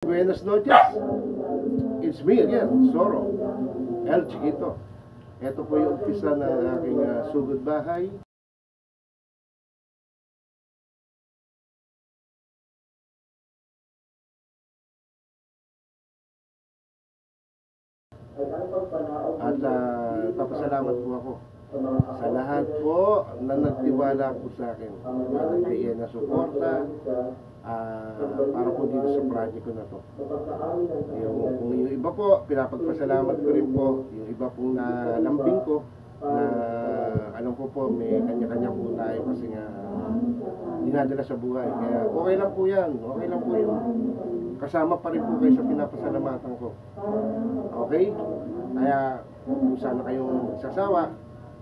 Buenas noches. It's me again, Zoro. El Chiquito. Ito po yung umpisa ng aking sugod bahay. At papasalamat po ako sa lahat po na nagtiwala po sa akin. Nagbigay na suporta para po dito sa project ko na to. Kung yung iba po, pinapagpasalamat ko rin po. Yung iba pong nalambing ko na alam ko po may kanya-kanya po tayo kasi nga dinadala sa buhay. Kaya okay lang po yan. Okay lang po yun. Kasama pa rin po kayo sa pinapasalamatan ko. Okay? Kaya kung sana kayong magsasawa,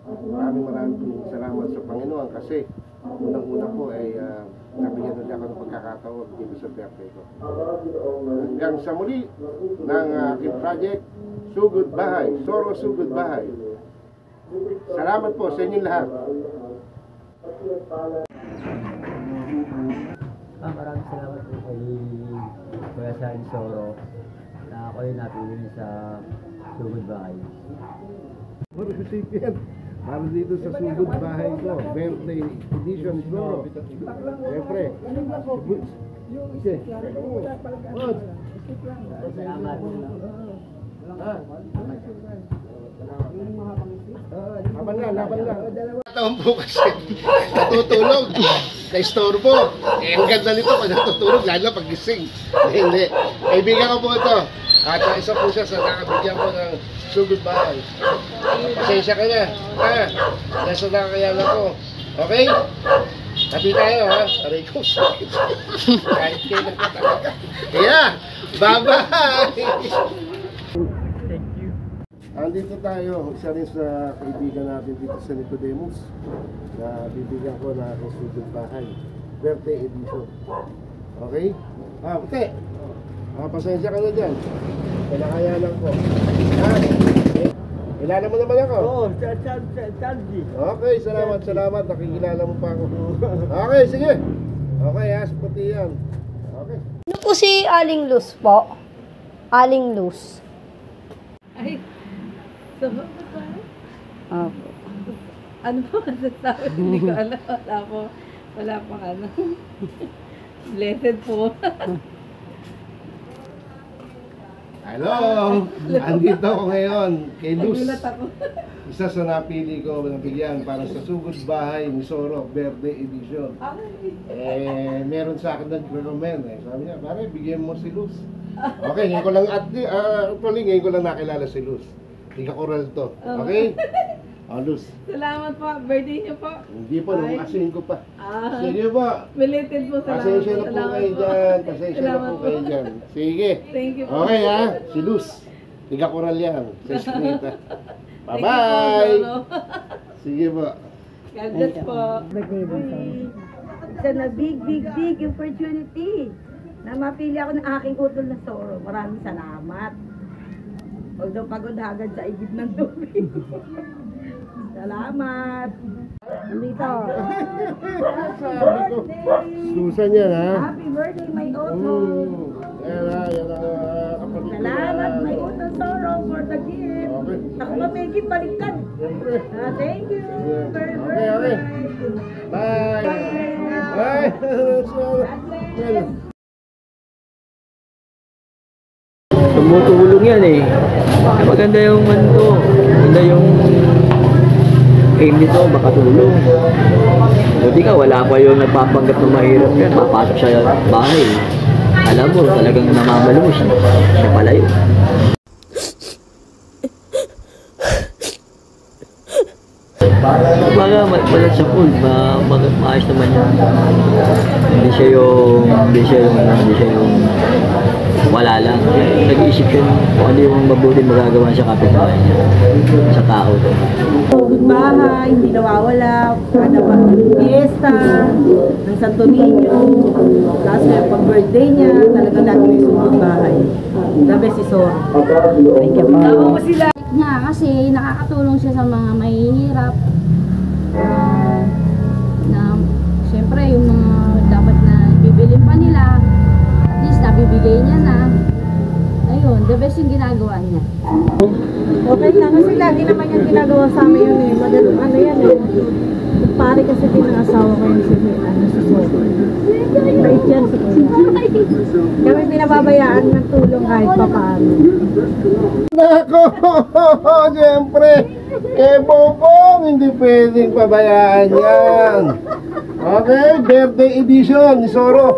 maraming salamat sa Panginoon kasi unang-una po ay nabigyan na siya ako ng pagkakataon dito sa birthday ko. Hanggang sa muli ng aking project, Sugod Bahay, Zoro Sugod Bahay. Salamat po sa inyong lahat. Maraming salamat po kay Kuya San Zoro na ako yung napili sa Sugod Bahay. Para dito sa Sugod Bahay ko, birthday edition Zoro. Siyempre. Salamat. Laban lang. Taon po kasi natutulog. Na-istorbo. Ang ganda nito pag natutulog, lalo pag gising. Hindi. Kaibigan ko po ito. At isa po siya sa nakabigyan ko ng Sugod Bahay. Pasensya ka na. Nasa nakakayala ko. Okay? Tabi tayo ha. Aray ko sakit. Kahit kailan ka talaga. Yeah! Bye-bye! Thank you. Andito tayo, isa rin sa kaibigan natin dito sa Nicodemus na bibigyan ko na akong Sugod Bahay birthday edition. Okay? Puti! Pasensya ka na dyan. Pinakayanan ko. Kilala mo naman ako? Oo, Charlie. Okay, salamat. Nakikilala mo pa ako. Okay, sige. Okay, puti yan. Okay. Ano po si Aling Luz po? Aling Luz. Ay, sama ba tayo? Opo. Ano po masasabi? Hindi ko alam. Wala pang ano. Blessed po. Hello! Andito ako ngayon kay Luz. Nagulat ako. Isa sa napili ko na bigyan para sa Sugod Bahay ni Zoro birthday edition. Meron sa akin nag-recommend Sabi niya, pare, bigyan mo si Luz. Okay, ngayon ko lang ngayon ko lang nakilala si Luz. Tika Coral to. Okay? Luz. Salamat po. Birthday niyo po. Hindi po, nung asin ko pa. Sige po. Belated po. Salamat Pasensya na po Salamat kayo dyan. Pasensya na po kayo dyan. Sige. Thank you po. Okay si Luz. Tika Coral yan. Sa Eskinita. Thank Bye-bye! you po, Zoro. Sige po. God bless po. It's a big opportunity na mapili ako ng aking utol na Zoro. Maraming salamat. Although pagod hagad sa igib ng tubig. Salamat. Dito. Sabi ko. Susan yan ha. Happy birthday, my utol. Yan kapatid ko. Salamat, my utol Zoro, for the gift. Okay. Ako mamigit baliktad. Siyempre. Thank you. Very Okay. Bye. Bye. Tumutulong yan eh. Maganda yung maganda yung aim nito, makatulong. Buti ka, wala pa yung nagpapanggap ng mahirap yan. Papasok siya sa bahay. Alam mo, talagang namamalo siya. Siya pala yun. Baga, malat sa pool, maayos naman yan. Hindi siya yung wala lang. Nag-iisip siya kung ano yung mabuti magagawa sa kapitbahay niya, sa tao to. Sugod bahay, hindi nawawala. Kada ba, fiesta, ng Santo Niño. Tapos pag birthday niya, talagang lagi may sugod bahay. The best si Zoro. Thank you po. Tama mo sila. Niya kasi nakakatulong siya sa mga mahihirap. Na siyempre yung mga dapat na bibilin pa nila, at least ibibigay niya na. Ayun, the best yung ginagawa niya. Okay na, kasi lagi naman yung ginagawa sa amin yun eh. Madalang ano yan eh. Pare kasi din ang asawa ko yun si Sophie. Bait yan si Kuya. Kami pinababayaan ng tulong kahit papaano. Nako, siyempre, Bobong, hindi pwedeng pabayaan yan. Okay, birthday edition ni Soro.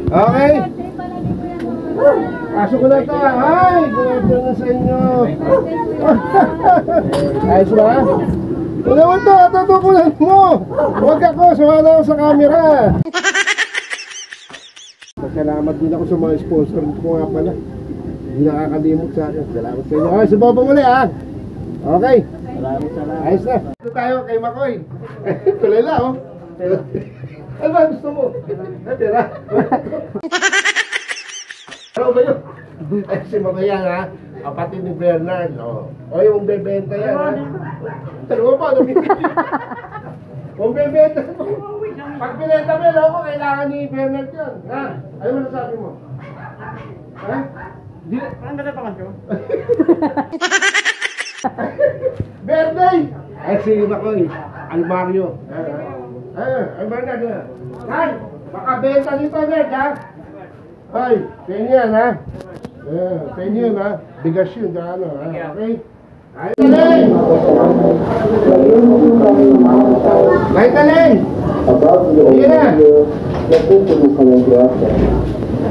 Okay? Pasok ko na ito. Ay, grabe na sa inyo. Ayos ba? Wala mo ito, tatukulan mo. Huwag ako, sumala ako sa camera. Salamat din ako sa mga sponsor ko nga pala. Hindi nakakalimot sa akin. Salamat sa inyo. Okay, subabang muli ha. Okay. Salamat. Ayos na. Ito tayo kay Makoy. Tulala oh. Ano ba gusto mo? Tira. Ano ba yun? Ay, si Makoy yan ha. Kapatid ni Bernard. O yung bebenta yan ha. Talo pa, lumipit. Kung bebenta mo. Pag pinenta mo yun ako, kailangan ni Bernard yun. Ha? Ano masasabi mo? Ha? Di, parang ganda pa kaso? Birthday! Ay, sige Makoy. Almario. Ay, Bernard na. Ay, makabenta nito, Bernard, ha? Ay, sa inyo yan, ha? Sa inyo yun, ha? Bigas yun, ano, ha? Okay? Ay, Taling! Ay, Taling! Sige na!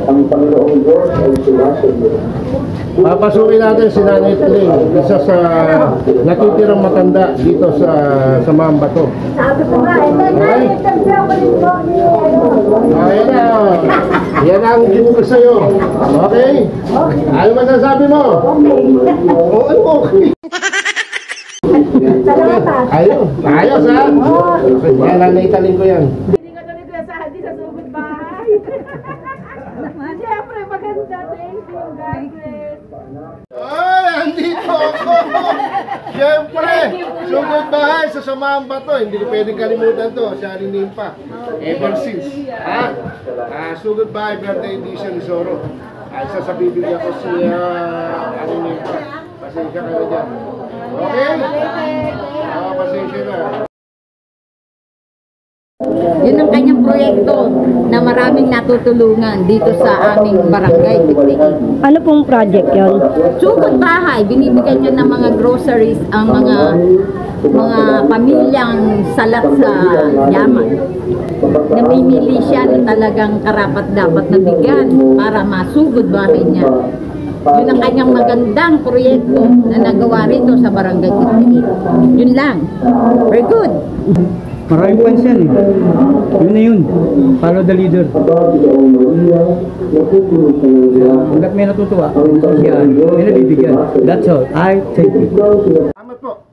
Ang Panginoong Diyos ay sinasabi. Papasukin natin si Nanay Taling, isa sa natitirang matanda dito sa Mambato. Sabi ko nga, Okay? Ayan na. Yan ang gift ko sa'yo. Okay? Ano masasabi mo? Okay. Okay. Ayos. Ayos ha? Yan, Nanay Taling ko yan. Hindi ka tuloy kuya sa hadi sa sugod bahay. Siyempre, maganda. Thank you, God bless. Ay, andito ako! Siyempre, sugod bahay sa samahan ba to? Hindi ko pwedeng kalimutan to. Siya rin pa. Ever since. Ha? Sugod bahay, birthday edition ni Zoro. Ay, sasabibigyan ko siya rin pa. Pasensya ka na dyan. Okay? Pasensya na. Yun ang kanyang proyekto na maraming natutulungan dito sa aming barangay. ano pong project yon? Sugod bahay, binibigyan niya ng mga groceries ang mga pamilyang salat sa yaman. Namimili siya na talagang karapat dapat na bigyan para masugod bahay niya. Yun ang kanyang magandang proyekto na nagawa rito sa barangay Kitili. Yun lang. Very good. Maraming fans yan eh. Yun na yun. Follow the leader. Hanggat may natutuwa, yan, may nabibigyan. That's all. I thank you. Salamat po.